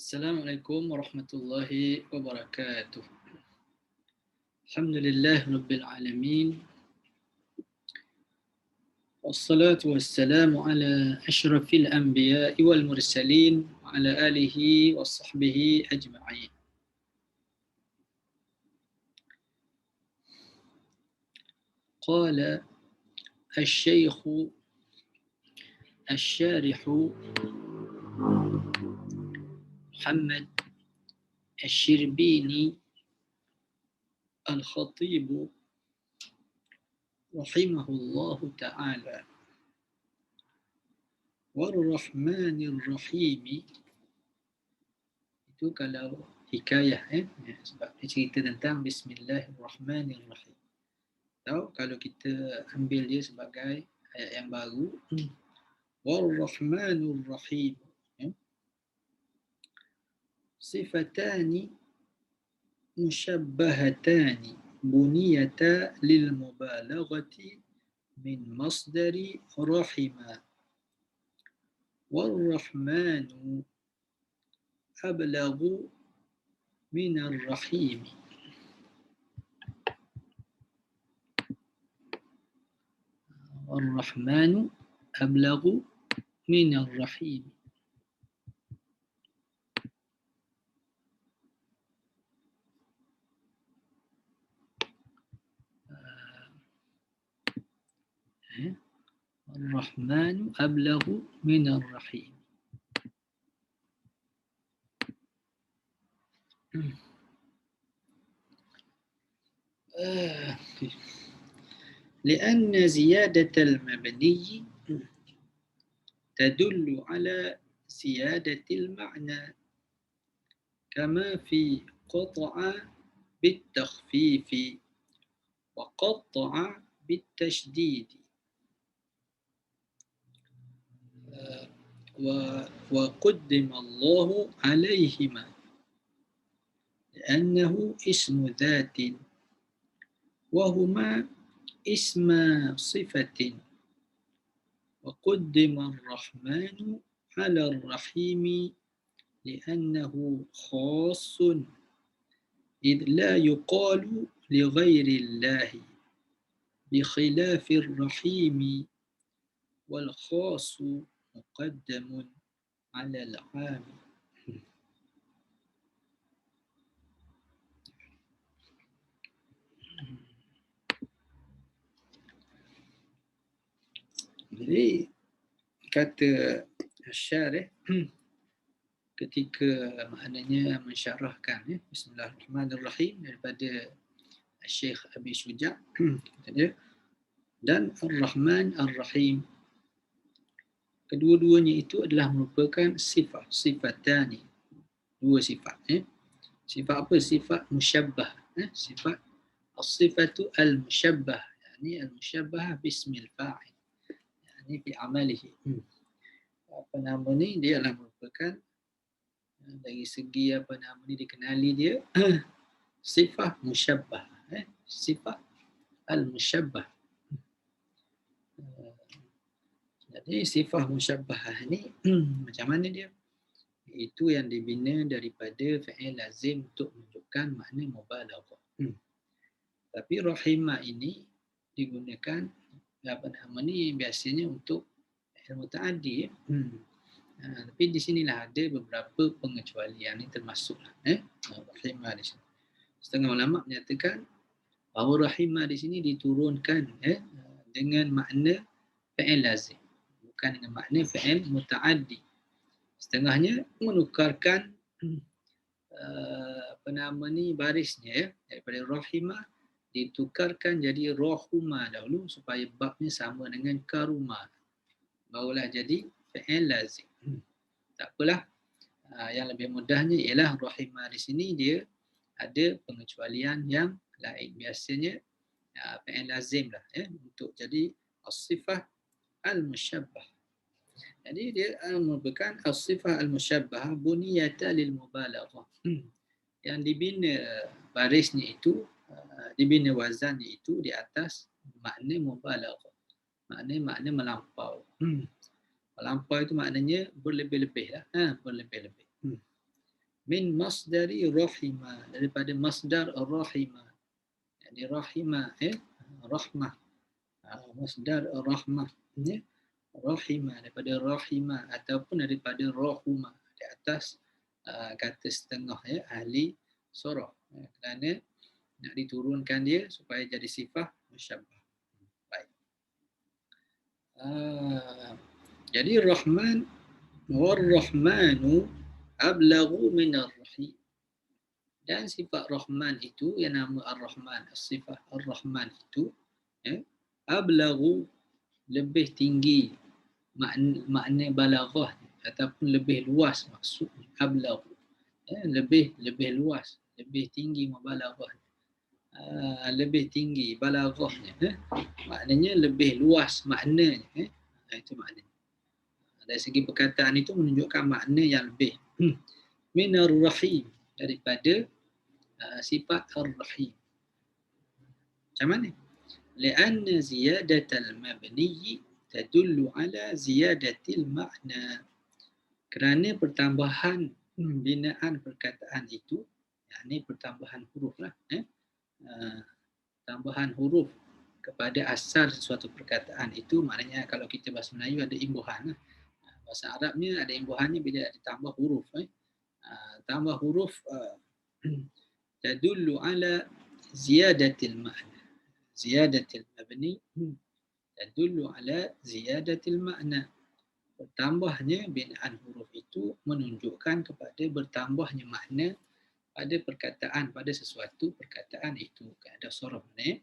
Assalamualaikum warahmatullahi wabarakatuh. Alhamdulillah rabbil alamin. Wassalatu wassalamu ala asyrafil anbiya'i wal mursalin wa ala alihi wa sahbihi ajma'in. Qala asy-syaikhu asy-syarihu Muhammad asy-Syirbini al-Khatib rahimahullahu ta'ala war-Rahmanir Rahim. Itu kalau hikayah sebab dia cerita tentang Bismillahirrahmanirrahim. Tahu kalau kita ambil dia sebagai ayat yang baru, war-Rahmanir Rahim. Sifatani mushabbahatani buniyata lil mubalaghati min masdari rahima. War-Rahmanu ablagu min ar-Rahim. War-Rahmanu ablagu min ar-Rahim. Ar-Rahmanu ablagu min ar-Rahim. لأن زيادة المبني تدل على زيادة المعنى كما في قطع بالتخفيف وقطع بالتشديد وقدم الله عليهما لأنه اسم ذات وهما اسم صفة وقدم الرحمن على الرحيم لأنه خاص إذ لا يقال لغير الله بخلاف الرحيم والخاص مقدم على العام. Jadi kata syarih ketika maknanya mensyarahkan Bismillahirrahmanirrahim daripada Syekh Abi Syuja' katanya, dan Ar-Rahman Ar-Rahim, kedua-duanya itu adalah merupakan sifat, sifatani, dua sifat. Sifat apa? Sifat musyabbah. Sifat as-sifatu al-musyabbah, yakni al-musyabbah bismil fa'il, yakni fi amalihi. Apa nama ni, dia adalah merupakan dari segi apa nama ni dikenali dia sifat musyabbah, sifat al-musyabbah. Jadi sifat musyabbah ni macam mana dia? Itu yang dibina daripada fi'il lazim untuk menunjukkan makna mubalaghah. Tapi rahimah ini digunakan apa nama ni biasanya untuk fi'il muta'addi. Tapi di sinilah ada beberapa pengecualian, ini termasuklah rahimah di sini. Setengah ulama menyatakan bahawa rahimah di sini diturunkan dengan makna fi'il lazim, bukan dengan makna fi'il muta'addi. Setengahnya menukarkan apa nama ni barisnya daripada rahimah ditukarkan jadi rahuma dahulu supaya babnya sama dengan karuma, barulah jadi fi'il lazim. Tak apalah, yang lebih mudahnya ialah rahimah di sini dia ada pengecualian yang lain. Biasanya fi'il lazim lah untuk jadi as-sifah al-musyabbah. Jadi dia merupakan as-sifah al-musyabbah buniyata lil mubalaghah. Yang dibina barisnya itu, dibina wazannya itu di atas makna mubalaghah. Makna melampau. Melampau itu maknanya berlebih-lebih lah. Berlebih-lebih. min masdari rahima, daripada masdar rahima. Yani rahima rahmah. Masdar rahmah ya. Rahima, daripada rahima ataupun daripada rahuma, di atas kata setengah ya, ahli surah. Kerana nak diturunkan dia supaya jadi sifat musyabbah. Baik. Jadi Rahman war-Rahmanu ablaghu min ar-Rahim. Dan sifat Rahman itu, yang nama Ar-Rahman, sifat Ar-Rahman itu ablaghu, lebih tinggi makna balaghah ataupun lebih luas maksudnya. Ablaghu lebih luas, lebih tinggi mubalaghah. Lebih tinggi balaghahnya, maknanya lebih luas maknanya. Itu maknanya. Dari segi perkataan itu menunjukkan makna yang lebih. Minar rahim, daripada sifat ar-rahim. Macam mana? Lianna ziyadatal mabni tadullu ala ziyadatil makna. Kerana pertambahan binaan perkataan itu, yakni pertambahan huruf lah, tambahan huruf kepada asal sesuatu perkataan itu, maknanya kalau kita bahasa Melayu ada imbuhan lah. Bahasa Arabnya ada imbuhannya bila ditambah huruf. Tambah huruf tadullu ala ziyadatil makna. Ziyadatil mabni tadullu ala ziyadatil makna. Bertambahnya binaan huruf itu menunjukkan kepada bertambahnya makna pada perkataan, pada sesuatu perkataan itu. Ada surah ni.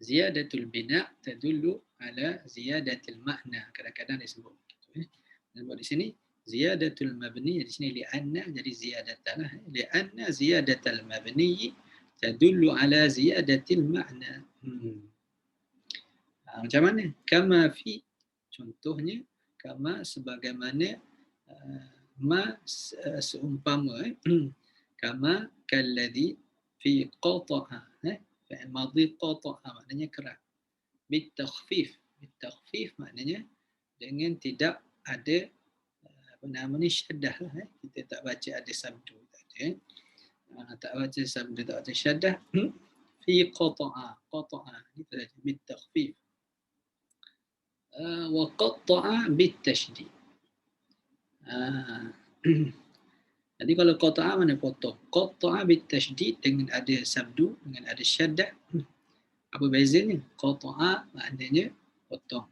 Ziyadatul bina tadullu ala ziyadatil makna. Kadang-kadang disebut begitu. Disebut di sini ziyadatul mabni, di sini li'anna jadi ziyadatan. Li'anna ziyadatul mabni tadullu ala ziyadatil makna. Macam mana? Kama fi, contohnya kama sebagaimana, ma seumpama, kama kalladhi fi qata'a, fi'il madhi qata'a maknanya kerat. Bitakhfif, bitakhfif maknanya dengan tidak ada apa namanya syaddah lah. Kita tak baca ada sabdu, tak baca sabdu, tak baca syaddah. Fi qata'a, qata'a itu saja, bitakhfif. Wa qata'a bitasydid. Jadi kalau qata'a mana potong. Qata'a bitasydid dengan ada sabdu, dengan ada syaddah. Apa bezanya? Qata'a maknanya potong.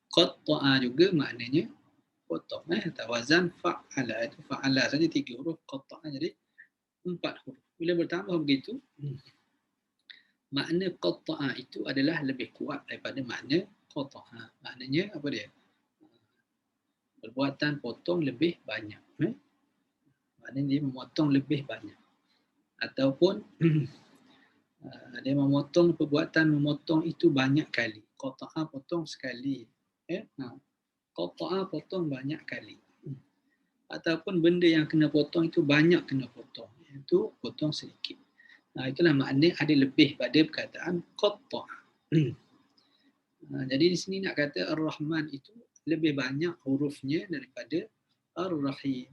Qata'a juga maknanya potong. Tawazan fa'ala, itu fa'ala saja 3 huruf, qata'a jadi 4 huruf. Bila bertambah begitu, makna qata'a itu adalah lebih kuat daripada makna qata'a. Maknanya apa dia? Perbuatan potong lebih banyak. Maknanya dia memotong lebih banyak. Ataupun dia memotong, perbuatan memotong itu banyak kali. Qata'a potong sekali. Qata'a potong banyak kali. Ataupun benda yang kena potong itu banyak kena potong. Itu potong sedikit. Itulah makna ada lebih pada perkataan qata'a. Jadi di sini nak kata Ar-Rahman itu lebih banyak hurufnya daripada Ar-Rahim.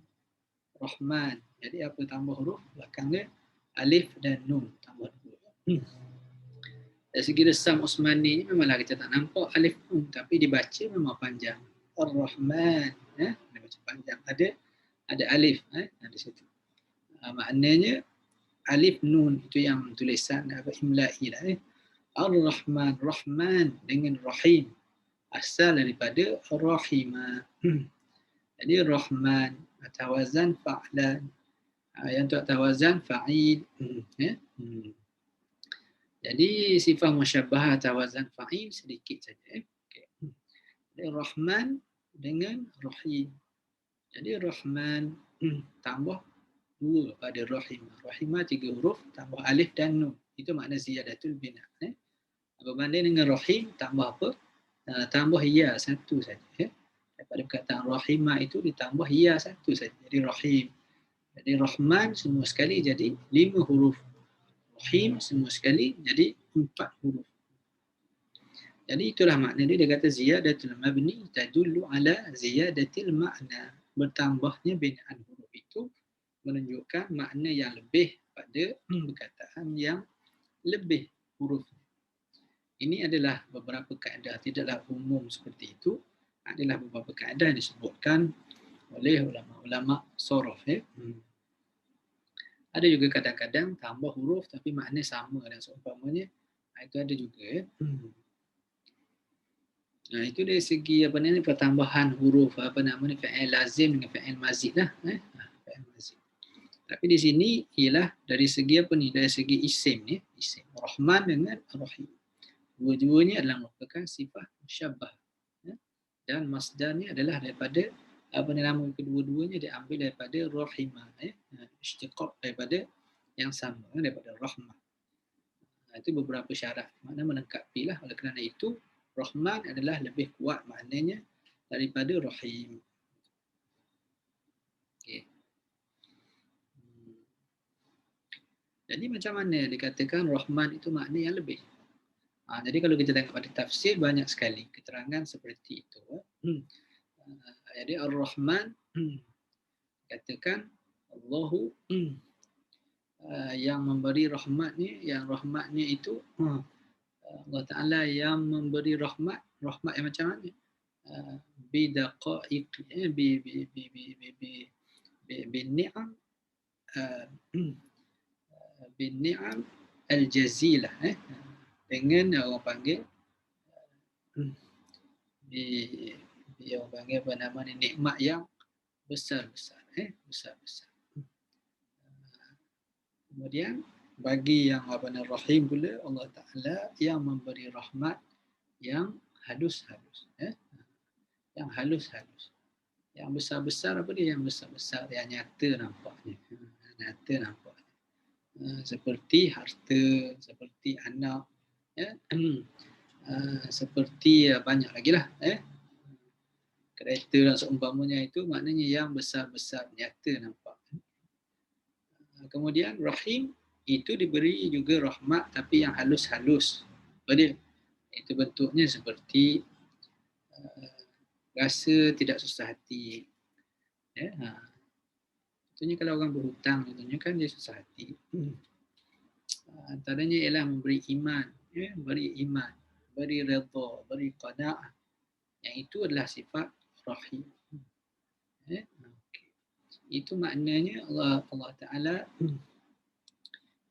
Rahman. Jadi apa tambah huruf? Belakangnya alif dan nun. Tambah dua. Dari segi resam Osmani memanglah kita tak nampak alif nun, tapi dibaca memang panjang. Ar-Rahman. Dia baca panjang. Ada alif di situ. Maknanya alif nun itu yang tulisan imla'i lah. Ar-Rahman, Rahman dengan Rahim. Asal daripada Rahimah. Jadi Rahman, tawazan fa'lan. Yang tu tawazan fa'il. Jadi sifat musyabbah tawazan fa'il sedikit saja. Jadi Rahman dengan Rahim. Jadi Rahman tambah 2 pada Rahimah. Rahimah 3 huruf tambah alif dan nun. Itu makna ziyadatul bina. Berbanding dengan Rahim tambah apa? Tambah ya satu saja. Daripada perkataan Rahimah itu ditambah ya satu saja. Jadi Rahim. Jadi Rahman semua sekali jadi 5 huruf. Rahim semua sekali jadi 4 huruf. Jadi itulah makna dia. Dia kata ziyadatul mabni tadullu ala ziyadatil makna. bertambahnya binaan huruf itu menunjukkan makna yang lebih pada perkataan yang lebih huruf. Ini adalah beberapa kaedah, tidaklah umum seperti itu. Adalah beberapa kaedah yang disebutkan oleh ulama-ulama sorof. Ada juga kadang-kadang tambah huruf tapi makna sama dan seumpamanya. Itu ada juga. Nah, itu dari segi apa ni pertambahan huruf fi'il lazim dengan fi'il mazid lah. Fi'il mazid. Tapi di sini ialah dari segi apa ni? Dari segi isim ni, isim Rahman dengan Rahim. Dua-duanya adalah merupakan sifat musyabbah. Dan masdarnya adalah daripada apa nama kedua-duanya diambil daripada rahimah, istiqaq daripada yang sama, daripada rahmah. Itu beberapa syarat, makna melengkapi lah. Oleh kerana itu Rahman adalah lebih kuat maknanya daripada Rahim. Okay. Jadi macam mana dikatakan Rahman itu makna yang lebih? Jadi kalau kita tengok pada tafsir banyak sekali keterangan seperti itu. Jadi Ar-Rahman katakan Allahu yang memberi rahmat ni, yang rahmatnya itu Allah Ta'ala yang memberi rahmat yang macam mana? Bidaqaiq bin-ni'am bin-ni'am al-jazilah, dengan orang panggil orang panggil apa nama ni, nikmat yang besar-besar, besar-besar. Kemudian bagi yang Rahim pula, Allah Ta'ala yang memberi rahmat yang halus-halus. Yang halus-halus. Yang besar-besar apa dia? Yang besar-besar, yang nyata nampaknya. Nyata nampaknya. Seperti harta, seperti anak, seperti banyak lagi lah. Kereta dan seumpamanya itu maknanya yang besar-besar, nyata nampak. Kemudian Rahim itu diberi juga rahmat tapi yang halus-halus. Betul? Itu bentuknya seperti rasa tidak susah hati. Contohnya kalau orang berhutang, contohnya kan dia susah hati. Antaranya ialah memberi iman, beri iman, beri redha, beri qanaah. Yang itu adalah sifat Rahim. Itu maknanya Allah Ta'ala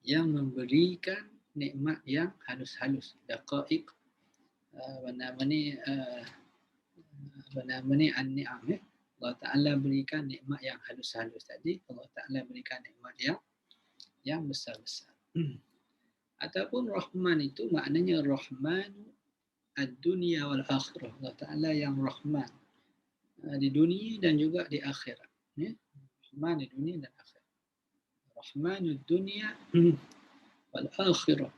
yang memberikan nikmat yang halus-halus. Daqaiq nama ni an-ni'am. Allah Ta'ala berikan nikmat yang halus-halus tadi. Allah Ta'ala berikan nikmat yang besar-besar. Ataupun Rahman itu maknanya Rahman ad-dunya wal akhirah. Allah Ta'ala yang Rahman di dunia dan juga di akhirat. Rahman di dunia dan akhirat. Rahmanud dunya wal akhirah.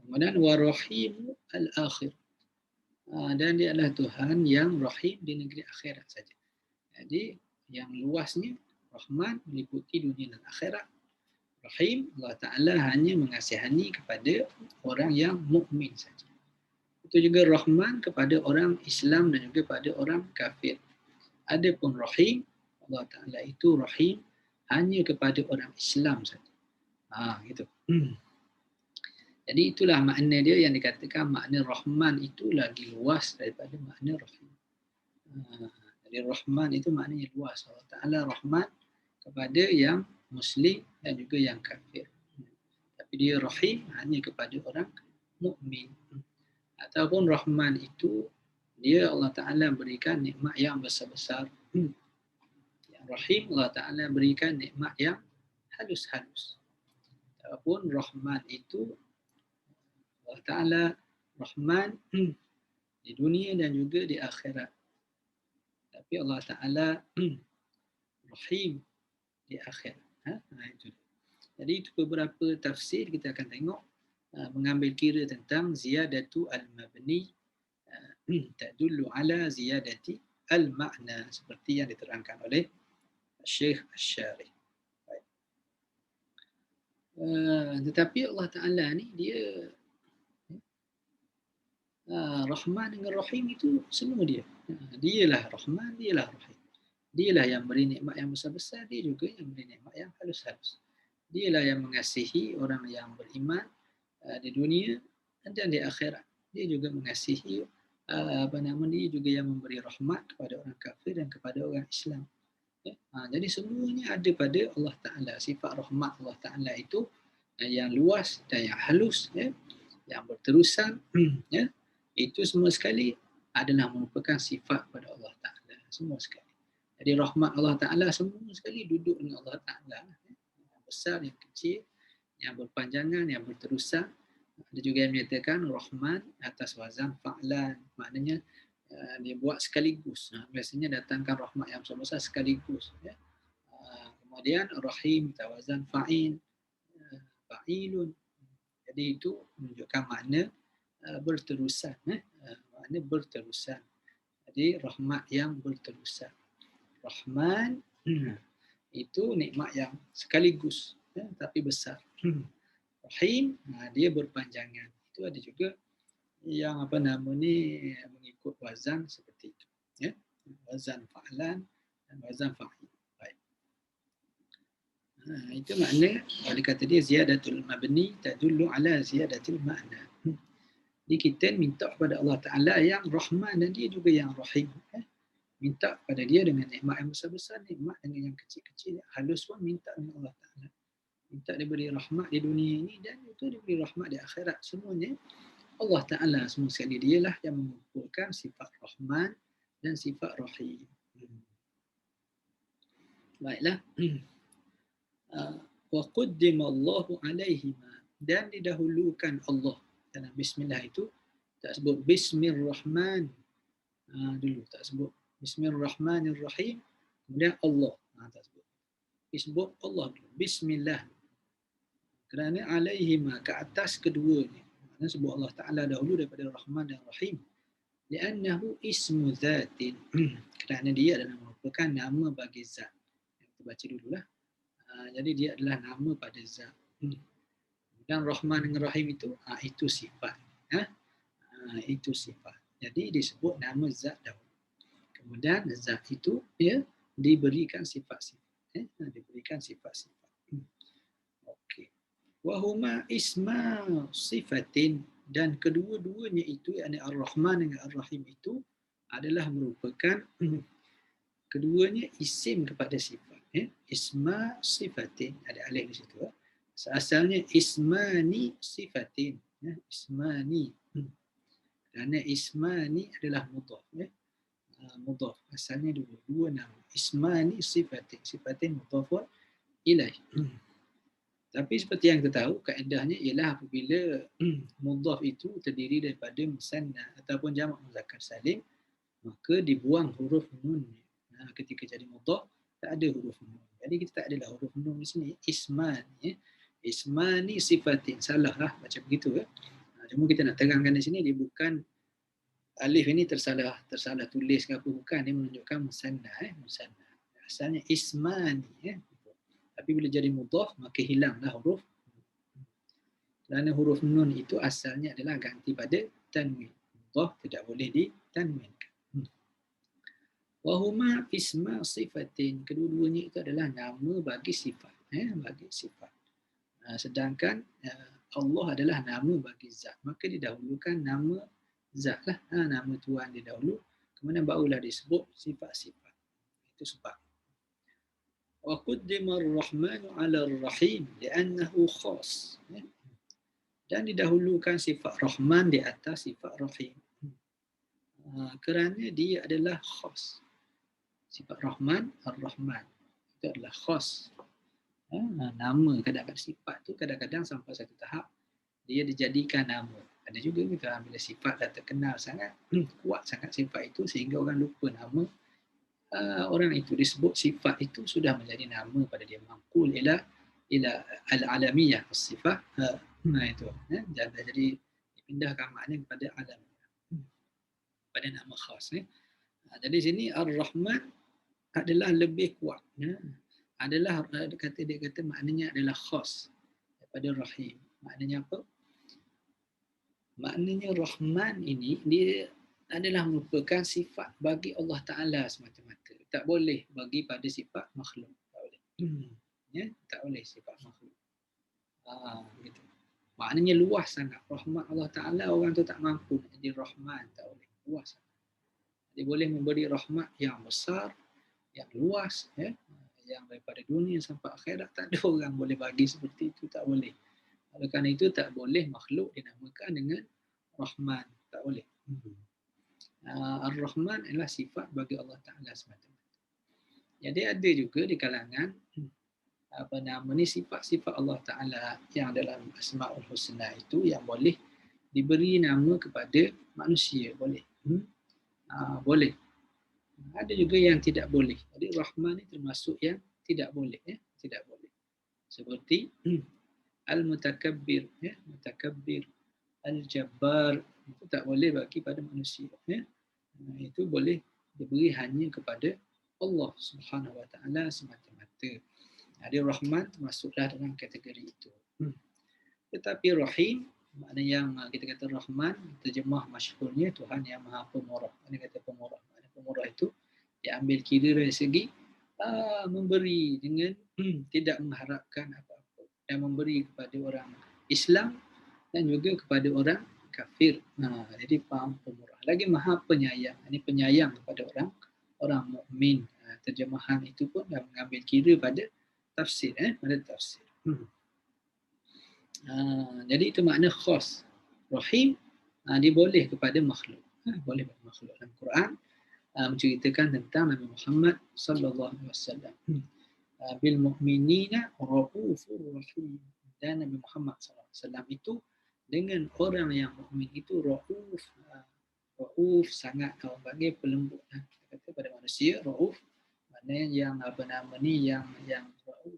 Kemudian wa rahim al akhir. Dan dia adalah Tuhan yang rahim di negeri akhirat saja. Jadi yang luasnya Rahman meliputi dunia dan akhirat. Rahim, Allah Ta'ala hanya mengasihani kepada orang yang mukmin saja. Itu juga Rahman kepada orang Islam dan juga pada orang kafir. Adapun Rahim, Allah Ta'ala itu Rahim hanya kepada orang Islam saja. Gitu. Jadi itulah makna dia yang dikatakan makna Rahman itu lagi luas daripada makna Rahim. Jadi Rahman itu maknanya luas. Allah Ta'ala Rahman kepada yang Muslim dan juga yang kafir. Tapi dia Rahim hanya kepada orang mukmin. Ataupun Rahman itu dia Allah Ta'ala berikan nikmat yang besar-besar. Yang Rahim Allah Ta'ala berikan nikmat yang halus-halus. Ataupun Rahman itu Allah Ta'ala Rahman di dunia dan juga di akhirat. Tapi Allah Ta'ala Rahim di akhirat. Itu. Jadi itu beberapa tafsir kita akan tengok mengambil kira tentang ziyadatu al-mabni tadullu ala ziyadati al-ma'na seperti yang diterangkan oleh Syekh Asy-Syarih. Tetapi Allah Ta'ala ni dia Rahman dengan Rahim itu semua dia. Dialah Rahman, dialah Rahim. Dialah yang beri nikmat yang besar-besar, dia juga yang beri nikmat yang halus-halus. Dialah yang mengasihi orang yang beriman di dunia dan di akhirat. Dia juga mengasihi dia juga yang memberi rahmat kepada orang kafir dan kepada orang Islam. Ya. Jadi semuanya ada pada Allah Ta'ala. Sifat rahmat Allah Ta'ala itu yang luas dan yang halus, ya, yang berterusan, ya, itu semua sekali adalah merupakan sifat pada Allah Ta'ala. Semua sekali. Jadi rahmat Allah Ta'ala semua sekali duduk dengan Allah Ta'ala. Yang besar, yang kecil, yang berpanjangan, yang berterusan. Ada juga yang menyatakan Rahman atas wazan fa'lan. Maknanya dia buat sekaligus. Biasanya datangkan rahmat yang besar-besar sekaligus. Ya. Kemudian Rahim tawazan fa'il. Fa'ilun. Jadi itu menunjukkan makna berterusan. Makna berterusan. Jadi rahmat yang berterusan. Rahman itu nikmat yang sekaligus, ya, tapi besar. Rahim, dia berpanjangan. Itu ada juga yang mengikut wazan seperti itu, ya. Wazan fa'lan dan wazan fa'il. Baik. Itu makna kalau kata dia ziyadatul mabni tadullu ala ziyadatil makna. Jadi kita minta kepada Allah Ta'ala yang Rahman dan dia juga yang Rahim. Minta pada dia dengan nikmat yang besar-besar, nikmat dengan yang kecil-kecil, halus pun minta dengan Allah Ta'ala. Minta dia beri rahmat di dunia ini dan itu diberi rahmat di akhirat. Semuanya Allah Ta'ala semua sekali dialah yang mengumpulkan sifat Rahman dan sifat Rahim. Baiklah. Wa qaddima Allahu alaihima, dan didahulukan Allah dalam bismillah itu. Tak sebut Bismillahirrahman dulu, tak sebut Bismillahirrahmanirrahim, kemudian Allah. Tak sebut. Disebut Allah dulu. Bismillah. Kerana alaihima, ke atas keduanya. Maksudnya sebut Allah Ta'ala dahulu daripada Rahman dan Rahim. Li'annahu ismu zatin. Kerana dia adalah merupakan nama bagi zat. Kita baca dululah. Jadi dia adalah nama pada zat. Dan Rahman dan Rahim itu sifat. Itu sifat. Jadi disebut nama zat dahulu. Kemudian zat itu diberikan sifat-sifat. Diberikan sifat-sifat. Okey. Wahuma isma sifatin, dan kedua-duanya itu, yakni Ar-Rahman dan Ar-Rahim itu adalah merupakan keduanya isim kepada sifat. Isma sifatin, ada alif di situ. Asalnya ismani sifatin. Ismani. Kerana ismani adalah mudhaf. Mudhaf. Asalnya dua nama. Ismani sifatin. Sifatin mudhafun ilaih. Tapi seperti yang kita tahu, kaedahnya ialah apabila mudhaf itu terdiri daripada musanna ataupun jamak muzakkar salim, maka dibuang huruf nun. Ketika jadi mudhaf, tak ada huruf nun. Jadi kita tak adalah huruf nun di sini. Ismani. Ismani sifatin. Salah lah macam begitu. Cuma kita nak terangkan di sini, dia bukan alif ini tersalah tulis ke apa, bukan. Dia menunjukkan musanna. Musanna. Asalnya ismani. Tapi bila jadi mudhaf, maka hilanglah huruf. Kerana huruf nun itu asalnya adalah ganti pada tanwin. Mudhaf tidak boleh ditanwinkan. Wahuma isma sifatin. Kedua-duanya itu adalah nama bagi sifat. Bagi sifat. Sedangkan Allah adalah nama bagi zat. Maka didahulukan nama zat lah. Nama Tuhan didahulu. Kemudian barulah disebut sifat-sifat. Itu sebab. Wa qaddima ar-Rahmanu 'ala ar-Rahim li'annahu khas. Dan didahulukan sifat Rahman di atas sifat Rahim. Kerana dia adalah khas. Sifat Rahman, Ar-Rahman. Itu adalah khas. Nama kadang-kadang sifat tu kadang-kadang sampai satu tahap dia dijadikan nama. Ada juga kita bila sifat dah terkenal sangat, kuat sangat sifat itu sehingga orang lupa nama orang itu. Disebut sifat itu sudah menjadi nama pada dia, maqul ila al-alamiyah as-sifah. Itu dan jadi dipindahkan makna kepada alamiyah, pada nama khas. Jadi sini Ar-Rahman adalah lebih kuat. Adalah dia kata maknanya adalah khas daripada Rahim. Maknanya apa? Maknanya Rahman ini dia adalah merupakan sifat bagi Allah Ta'ala semata-mata. Tak boleh bagi pada sifat makhluk. Tak boleh. Ya, tak boleh sifat makhluk. Gitu. Maknanya luas sangat. Rahmat Allah Ta'ala orang tu tak mampu jadi Rahman. Tak boleh. Luas sangat. Dia boleh memberi rahmat yang besar, yang luas, ya, yang daripada dunia sampai akhirat. Tak ada orang boleh bagi seperti itu. Tak boleh. Oleh kerana itu tak boleh makhluk dinamakan dengan Rahman. Tak boleh. Ar-Rahman adalah sifat bagi Allah Ta'ala semata-mata. Jadi ada juga di kalangan sifat-sifat Allah Ta'ala yang dalam Asma'ul Husna itu yang boleh diberi nama kepada manusia. Boleh. Boleh. Ada juga yang tidak boleh. Jadi Rahman ini termasuk yang tidak boleh. Tidak boleh. Seperti Al-Mutakabbir. Mutakabbir. Al-Jabbar. Itu tak boleh bagi pada manusia. Itu boleh diberi hanya kepada Allah Subhanahu Wa Taala semata-mata. Jadi Rahman termasuklah dalam kategori itu. Tetapi Rahim, makna yang kita kata Rahman, terjemah masyhurnya Tuhan yang Maha Pemurah. Ini kata pemurah. Makna pemurah itu diambil kira dari segi memberi dengan tidak mengharapkan apa-apa. Dan memberi kepada orang Islam dan juga kepada orang kafir. Jadi faham pemurah. Lagi Maha Penyayang. Ini penyayang kepada orang mukmin. Terjemahan itu pun dah mengambil kira pada tafsir. Pada tafsir. Jadi itu makna khas. Rahim dia boleh kepada makhluk. Boleh kepada makhluk. Dalam Quran menceritakan tentang Nabi Muhammad sallallahu alaihi wasallam. Bil mu'minina raufur rahim. Dan Nabi Muhammad sallallahu alaihi wasallam itu dengan orang yang mukmin itu rauf sangat orang panggil pelembut. Kita kata pada manusia rauf maknanya yang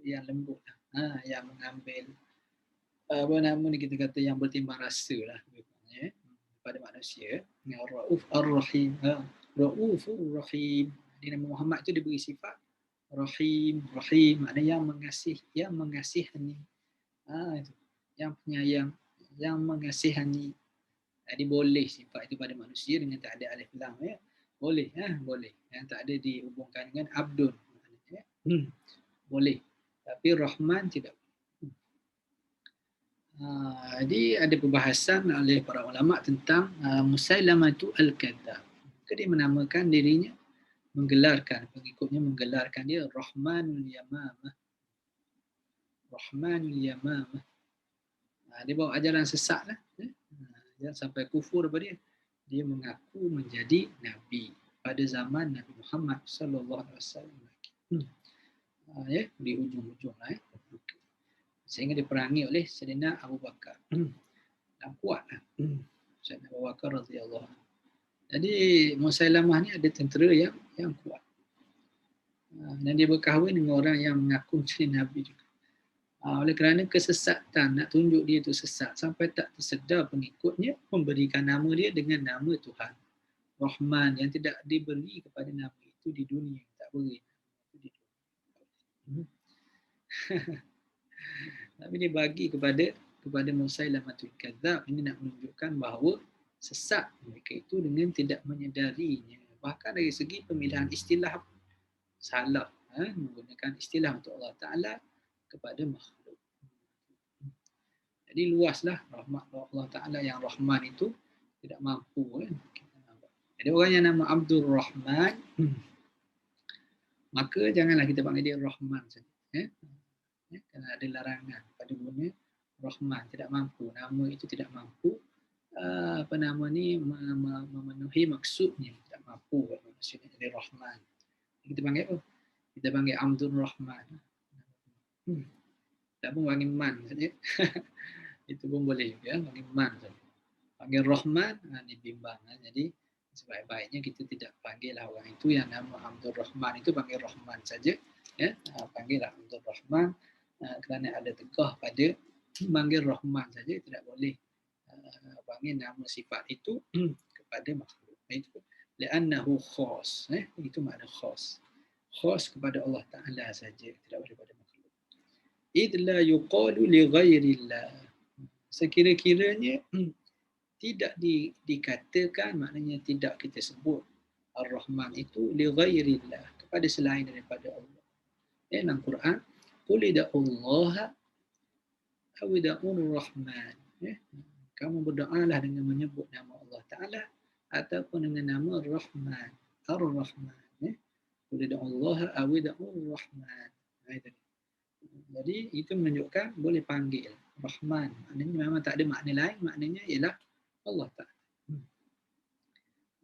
yang lembut. Yang mengambil kita kata yang bertimbang rasa lah pada manusia. Rauf ar-rahim. Raufur rahim. Di Nabi Muhammad itu diberi sifat rahim maknanya yang mengasihani. Itu. Yang penyayang, yang mengasihani. Jadi boleh sifat itu pada manusia dengan tak ada alif lam Boleh, boleh. Yang tak ada dihubungkan dengan abdun. Boleh. Tapi Rahman tidak. Jadi ada perbahasan oleh para ulama tentang Musailamatu al-Kadzdzab. Dia menamakan dirinya, pengikutnya menggelarkan dia Rahmanul Yamamah. Rahmanul Yamamah. Dia bawa ajaran sesat lah. Dia sampai kufur pada dia. Dia mengaku menjadi Nabi pada zaman Nabi Muhammad sallallahu alaihi wasallam. Di ujung-ujung lah. Sehingga diperangi oleh Sayyidina Abu Bakar. Dan kuatlah. Sayyidina Abu Bakar radhiyallahu anhu. Jadi Musailamah ni ada tentera yang kuat. Dan dia berkahwin dengan orang yang mengaku menjadi Nabi juga. Oleh kerana kesesatan, nak tunjuk dia itu sesat sampai tak tersedar pengikutnya, memberikan nama dia dengan nama Tuhan. Rahman yang tidak diberi kepada nama itu di dunia. Tak beri. Tapi dia bagi kepada Musailamatul Kadzdzab. Ini nak menunjukkan bahawa sesat mereka itu dengan tidak menyedarinya. Bahkan dari segi pemilihan istilah salah. Menggunakan istilah untuk Allah Ta'ala kepada makhluk. Jadi luaslah rahmat Allah Ta'ala yang Rahman itu tidak mampu. Jadi orang yang nama Abdul Rahman, maka janganlah kita panggil dia Rahman saja. Kerana ada larangan pada guna Rahman, tidak mampu. Nama itu tidak mampu memenuhi maksudnya. Tidak mampu maksudnya jadi Rahman. Kita panggil apa? Kita panggil Abdul Rahman. Tak pun panggil Man saja. Itu pun boleh juga, panggil Man saja. Panggil Rahman, ini bimbang. Jadi sebaik-baiknya kita tidak panggil orang itu yang nama Abdul Rahman itu panggil Rahman saja. Panggil Abdul Rahman kerana ada tegah pada panggil Rahman saja, tidak boleh panggil nama sifat itu kepada makhluk. Itu li'annahu khas. Itu makna khas. Khas kepada Allah Ta'ala saja, tidak boleh pada makhluk. Idh la yuqalu li ghairillah. Sekira-kiranya tidak dikatakan, maknanya tidak kita sebut Ar-Rahman itu li ghairillah, kepada selain daripada Allah. Dalam Quran, qul ida'ullaha aw ida'ur Rahman. Kamu berdoalah dengan menyebut nama Allah Ta'ala ataupun dengan nama Rahman, Ar-Rahman. Qul ida'ullaha aw ida'ur Rahman. Jadi itu menunjukkan boleh panggil Rahman. Maknanya memang tak ada makna lain, maknanya ialah Allah Ta'ala.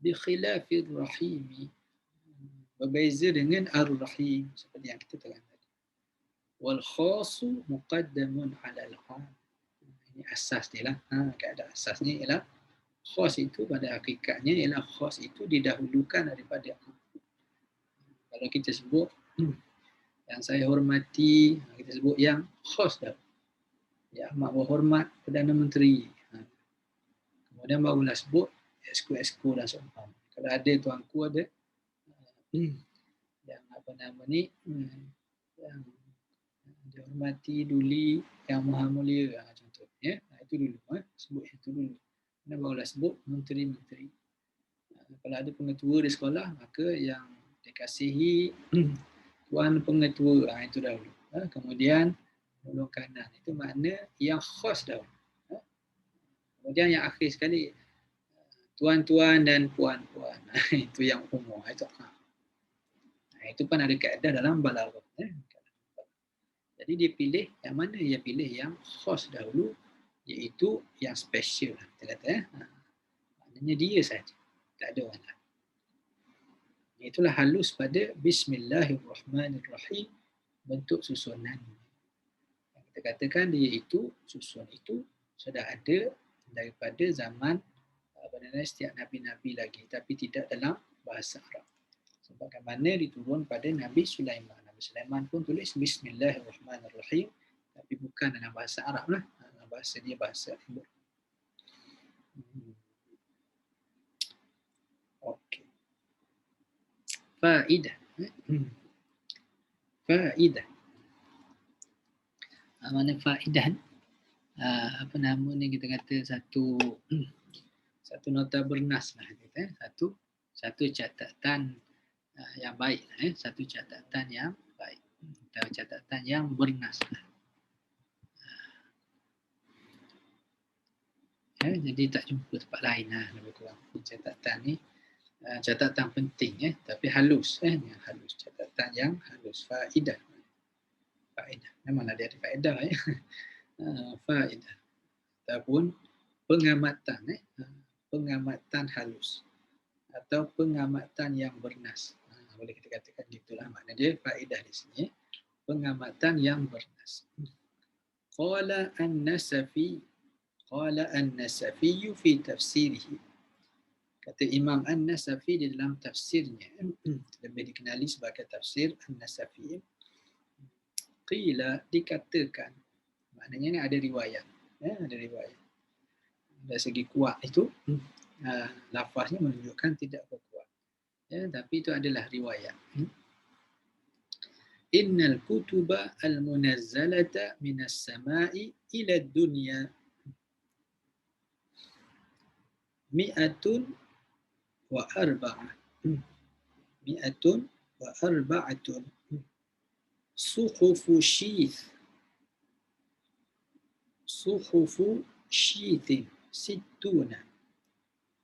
Bi khilafir rahimi, berbeza dengan Ar-Rahim seperti yang kita terangkan tadi. Wal khasu muqaddamun 'ala al-'am. Ini asas dia lah. Keadaan asasnya ialah khas itu pada hakikatnya ialah khas itu didahulukan daripada 'am. Kalau kita sebut yang saya hormati, kita sebut yang khas dah. Ya, amat berhormat Perdana Menteri. Kemudian barulah sebut esko-esko dan seumpama. Kalau ada tuanku ada yang apa nama ni, yang dihormati Duli Yang Maha Mulia contohnya, itu dulu sebut itu dulu. Kemudian barulah sebut menteri-menteri. Kalau ada pengetua di sekolah, maka yang dikasihi tuan pengetua, itu dahulu. Kemudian tolong kanan, itu makna yang khas dahulu. Kemudian yang akhir sekali tuan-tuan dan puan-puan, itu yang umum. Itu pun ada kaedah dalam balaghah. Jadi dia pilih yang mana? Dia pilih yang khas dahulu, iaitu yang special. Kita kata, maknanya dia saja, tak ada orang lain. Itulah halus pada Bismillahirrahmanirrahim, bentuk susunan. Yang kita katakan dia itu, susun itu sudah ada daripada zaman setiap Nabi-Nabi lagi, tapi tidak dalam bahasa Arab. Sebagaimana diturun pada Nabi Sulaiman. Nabi Sulaiman pun tulis Bismillahirrahmanirrahim, tapi bukan dalam bahasa Arab lah. Bahasa dia bahasa Ibrani. Okey. Faedah. Faedah. Mana faedah? Apa nama ni, kita kata satu nota bernas lah kita. Satu catatan yang baik, satu catatan yang baik, atau catatan yang bernas. Jadi tak jumpa tempat lain lebih kurang. Catatan ni catatan penting, tapi halus, yang halus, catatan yang halus. Faedah. Memanglah dia ada faedah, faedah ataupun pengamatan, pengamatan halus atau pengamatan yang bernas. Boleh kita katakan gitulah makna dia faedah di sini, pengamatan yang bernas. Qala an-Nasafi fi tafsirihi. Kata Imam An-Nasafi di dalam tafsirnya, lebih dikenali sebagai tafsir An-Nasafi. Qila, dikatakan, maknanya ni ada riwayat, ada riwayat. Dari segi kuat itu, lafaznya menunjukkan tidak berkuat, tapi itu adalah riwayat. Innal kutuba al-munazzalata minas sama'i ila dunya mi'atun wa arba'atun suhufu syithin sittuna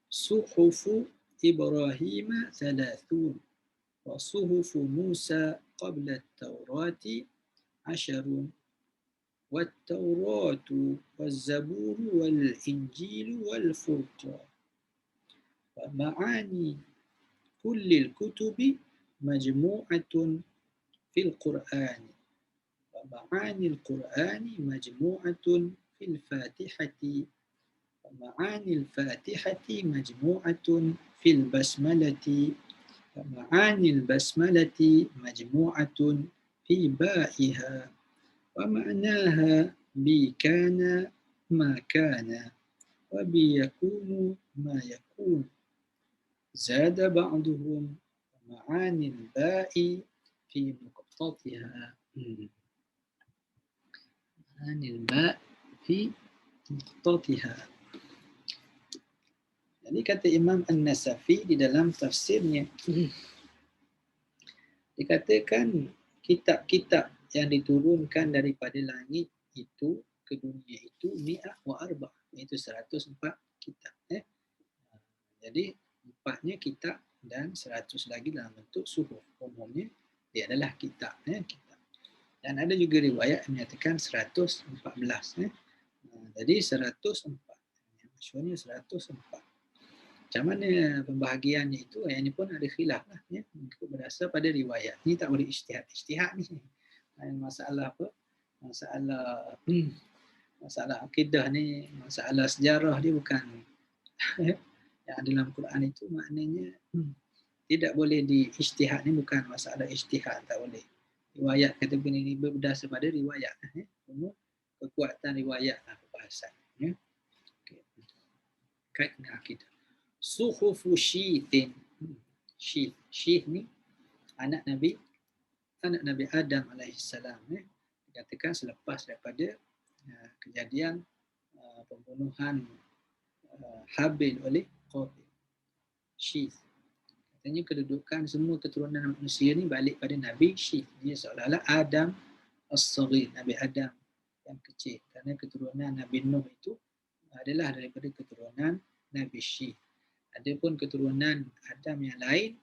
suhufu Ibrahim 30 wa suhufu Musa qabla at-Taurati 10 والتوراة والزبور والإنجيل والفرقان ومعاني كل الكتب مجموعة في القرآن ومعاني القرآن مجموعة في الفاتحة ومعاني الفاتحة مجموعة في البسملة ومعاني البسملة مجموعة في بائها ومعناها بكان ما كان وبيكون ما يكون زاد بعضهم ومعاني الباء في نقطتها معاني الباء في نقطتها Jadi kata Imam An-Nasafi di dalam tafsirnya, dikatakan kitab-kitab yang diturunkan daripada langit itu ke dunia itu mi'ah wa arba', iaitu 104 kitab. Jadi 4-nya kitab dan 100 lagi dalam bentuk suhuf. Umumnya dia adalah kitab. Kitab. Dan ada juga riwayat yang menyatakan 114. Jadi 104. Yang masyhurnya 104. Macam mana pembahagiannya itu, yang ini pun ada khilaf lah. Berdasar pada riwayat. Ini tak boleh ijtihad ni. Masalah apa? Masalah akidah ni, masalah sejarah dia bukan yang dalam Quran itu maknanya tidak boleh diijtihad, ni bukan masalah ijtihad, tak boleh. Riwayat kata begini berdasar pada riwayat. Kekuatan riwayat lah perbahasan. Kait dengan akidah. Suhufu Syithin. Syith ni anak Nabi Adam alaihissalam. Dikatakan selepas daripada kejadian pembunuhan Habil oleh Qabil. Syith. Katanya kedudukan semua keturunan manusia ni balik pada Nabi Syith. Dia seolah-olah Adam as-Saghir, Nabi Adam yang kecil. Kerana keturunan Nabi Nuh itu adalah daripada keturunan Nabi Syith. Adapun keturunan Adam yang lain,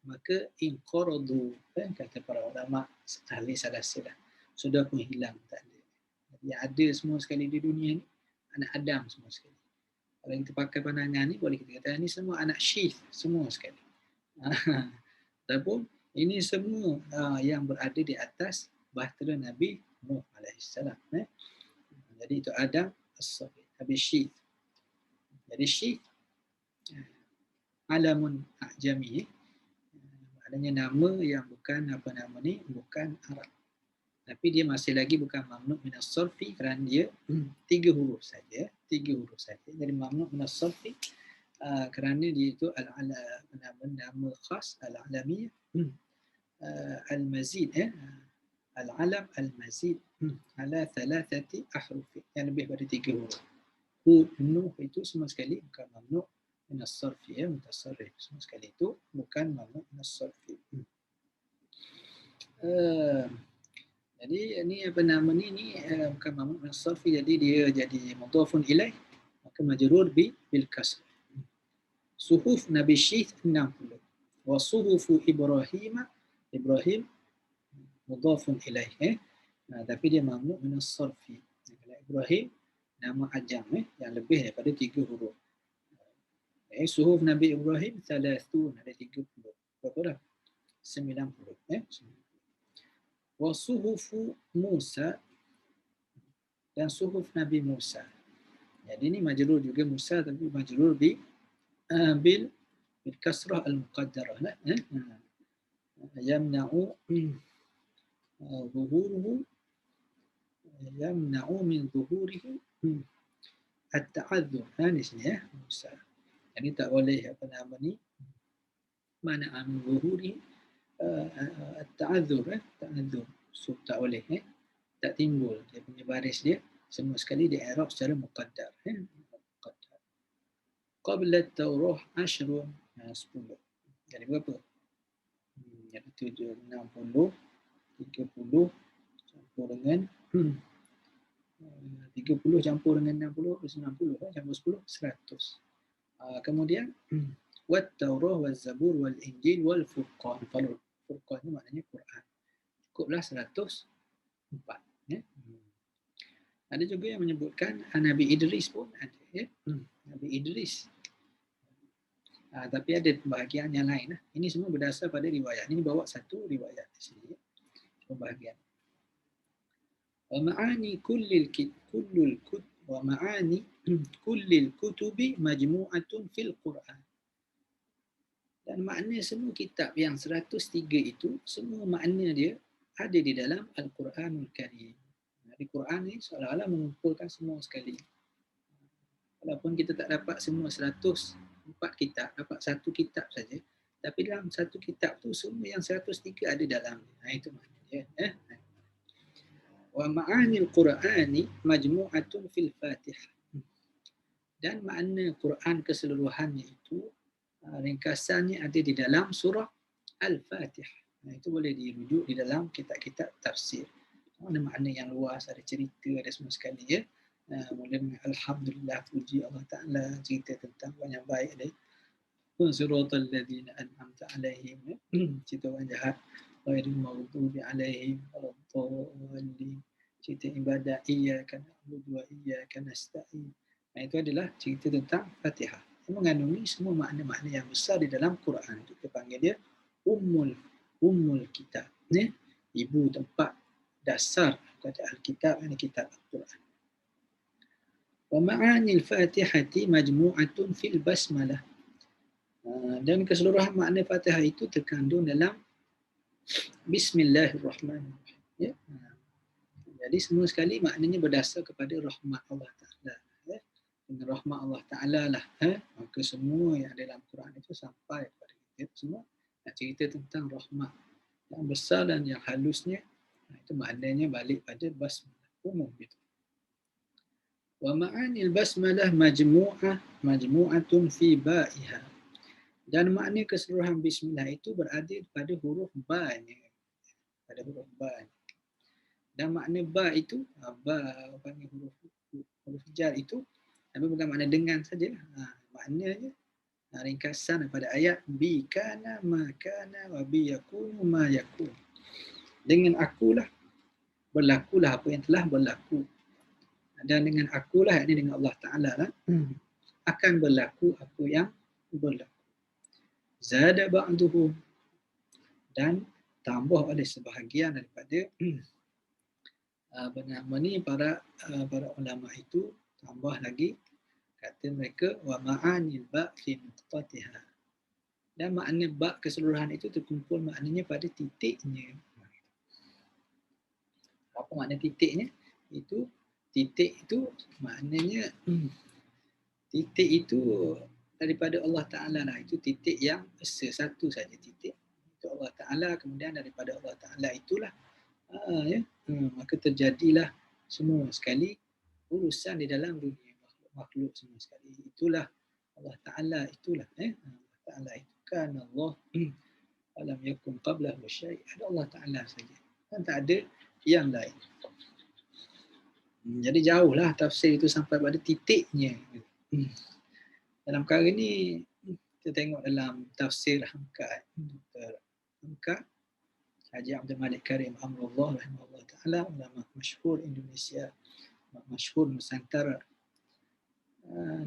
maka inqaradu, kata para ulama ahli salasilah, sudah pun hilang, tak ada. Yang ada semua sekali di dunia ni anak Adam semua sekali. Kalau kita pakai pandangan ni, boleh kita kata ini semua anak Syith semua sekali. Ataupun ini semua yang berada di atas bahtera Nabi Nuh alaihissalam. Jadi itu Adam as-Saghir, Nabi Syith. Jadi Syith alamun a'jami, maknanya nama yang bukan bukan Arab. Tapi dia masih lagi bukan mamnu' min as-sarfi kerana dia 3 huruf saja. Jadi mamnu' min as-sarfi kerana dia itu nama khas al-alamiyah, al-mazid, al-alam al-mazid ala 3 ahruf, yang lebih pada 3 huruf. Hud, Nuh itu semua sekali bukan mamnu' min as-sarfi, mutasarrif. Semua sekali itu bukan mamnu' min as-sarfi. Jadi ini apa nama ni bukan mamnu' min as-sarfi, jadi dia jadi mudhafun ilaih, maka majrur bil kasr. Suhuf Nabi Syith 60. Wa suhufu Ibrahim mudhafun ilaih. Tapi dia mamnu' min as-sarfi. Kalau Ibrahim nama ajam yang lebih daripada 3 huruf. Suhuf Nabi Ibrahim 30, ada 30. Berapa dah? 90. Wa suhufu Musa, dan suhuf Nabi Musa. Jadi ini majrur juga Musa, tapi majrur bil kasrah al-muqaddarah. Yamna'u min zuhurihi at-ta'adzur. Di sini Musa. Jadi tak boleh apa nama ni, mana min zuhurihi at-ta'adzur, ta'adzur. So tak boleh, tak timbul dia punya baris dia semua sekali di i'rab secara muqaddar. Muqaddar. Qabla at-Taurah 10. Jadi berapa? Jadi 7, 60, 30 campur dengan 30 campur dengan 60, 90, campur 10, 100. Kemudian wat-Taurah waz-Zabur wal-Injil wal-Furqan. Kalau Furqan itu maknanya Quran. Cukuplah 104. Ada juga yang menyebutkan Nabi Idris pun ada. Nabi Idris. Tapi ada pembahagian yang lain. Ini semua berdasar pada riwayat. Ini bawa satu riwayat di sini. Pembahagian. Wa ma'ani kullil kutubi majmu'atun fil Quran. Dan makna semua kitab yang 103 itu, semua makna dia ada di dalam Al-Quranul Karim. Di Quran ni seolah-olah mengumpulkan semua sekali. Walaupun kita tak dapat semua 104 kitab, dapat satu kitab saja, tapi dalam satu kitab tu semua yang 103 ada dalam. Itu makna dia. Wa ma'anil Qur'ani majmu'atun fil Fatihah. Dan makna Quran keseluruhannya itu ringkasannya ada di dalam surah Al-Fatihah. Itu boleh dirujuk di dalam kitab-kitab tafsir. Ada makna yang luas, ada cerita, ada semua sekali ya. Mula dengan Alhamdulillah, puji Allah Ta'ala, cerita tentang orang yang baik ada. Siratal ladzina an'amta alaihim, cerita orang jahat, ghairil maghdubi alaihim waladdallin, cerita ibadah iyyaka na'budu wa iyyaka nasta'in. Itu adalah cerita tentang Fatihah. Yang mengandungi semua makna-makna yang besar di dalam Quran. Kita panggil dia Ummul Kitab. Ibu tempat dasar kepada Alkitab, ini kitab Al-Quran. Wa ma'anil Fatihati majmu'atun fil basmalah. Dan keseluruhan makna Fatihah itu terkandung dalam Bismillahirrahmanirrahim. Ya. Jadi semua sekali maknanya berdasar kepada rahmat Allah Ta'ala. Ya. Dengan rahmat Allah Ta'ala lah. Maka semua yang dalam Quran itu sampai kepada kita semua. Nak cerita tentang rahmat yang besar dan yang halusnya. Itu maknanya balik pada basmalah umum gitu. Wa ma'anil basmalah majmu'atun fi ba'iha. Dan makna keseluruhan bismillah itu berada pada huruf ba-nya. Pada huruf ba-nya. Dan makna ba itu, panggil huruf jar itu, tapi bukan makna dengan sajalah. Maknanya ringkasan daripada ayat bi kana ma kana wa bi yakunu ma yakun. Dengan akulah berlakulah apa yang telah berlaku. Dan dengan akulah, ini dengan Allah Ta'ala lah, akan berlaku apa yang berlaku. Zada ba'duhum, dan tambah oleh sebahagian daripada para ulama itu tambah lagi, kata mereka wa ma'anil ba' fi nuqtatiha. Dan makna ba' keseluruhan itu terkumpul maknanya pada titiknya. Apa makna titiknya? Itu titik itu maknanya titik itu daripada Allah Ta'ala lah. Itu titik yang satu saja titik. Itu Allah Ta'ala, kemudian daripada Allah Ta'ala itulah maka terjadilah semua sekali urusan di dalam dunia makhluk semua sekali. Itulah Allah Ta'ala, itulah Allah Ta'ala itu kan Allah alam yakun qablahu syai'. Ada Allah Ta'ala saja. Dan tak ada yang lain. Jadi jauhlah tafsir itu sampai pada titiknya. Dalam perkara ini, kita tengok dalam tafsir Hamka, Dr. Hamka, Haji Abdul Malik Karim Amrullah rahimahullah ta'ala, ulama masyhur Indonesia, masyhur Nusantara.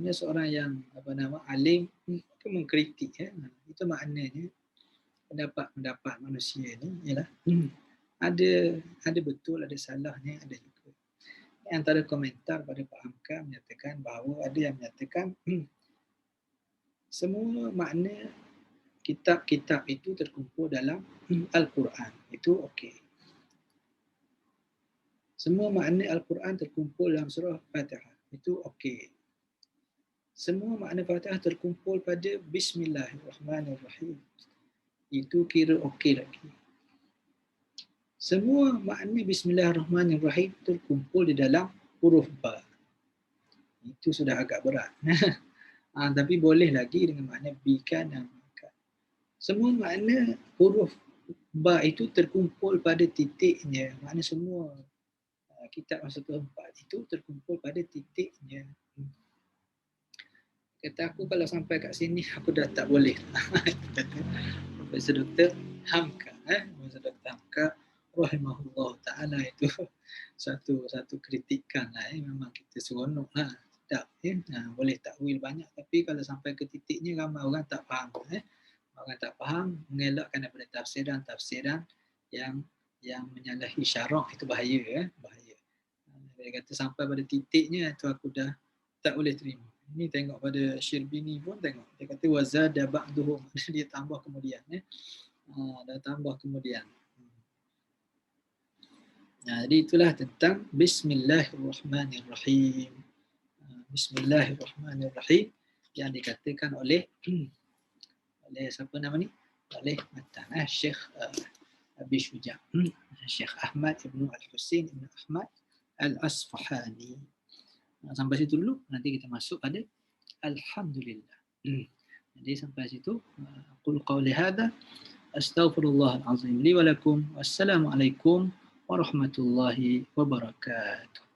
Dia seorang yang alim, mengkritik. Itu maknanya pendapat manusia ni ialah ada betul, ada salahnya, ada juga. Antara komentar pada Pak Hamka menyatakan bahawa ada yang menyatakan semua makna kitab-kitab itu terkumpul dalam Al-Quran. Itu okey. Semua makna Al-Quran terkumpul dalam surah Fatihah. Itu okey. Semua makna Fatihah terkumpul pada Bismillahirrahmanirrahim. Itu kira okey lagi. Semua makna Bismillahirrahmanirrahim terkumpul di dalam huruf ba. Itu sudah agak berat. Tapi boleh lagi dengan makna bika dan maka. Semua makna huruf ba itu terkumpul pada titiknya. Makna semua kitab masa keempat itu terkumpul pada titiknya. Kata aku kalau sampai kat sini aku dah tak boleh. Kata Profesor Dr. Hamka. Profesor Dr. Hamka rahimahullah ta'ala itu satu kritikan lah. Memang kita seronok lah. Tak, boleh takwil banyak, tapi kalau sampai ke titiknya ramai orang tak faham. Orang tak faham, mengelakkan daripada tafsiran yang menyalahi syarak, itu bahaya. Bahaya. Dia kata sampai pada titiknya itu aku dah tak boleh terima. Ini tengok pada Syirbini pun tengok. Dia kata wazada ba'duhum. Dia tambah kemudian. Dah tambah kemudian. Jadi itulah tentang Bismillahirrahmanirrahim. Bismillahirrahmanirrahim yang dikatakan oleh siapa nama ni? Oleh matan Syekh Abi Syuja', Syekh Ahmad Ibn Al-Husain Ibn Ahmad Al-Asfahani. Sampai situ dulu, nanti kita masuk pada alhamdulillah. Jadi sampai situ. Aqulu qawli hadza astaghfirullahal azim li wa lakum. Wassalamualaikum warahmatullahi wabarakatuh.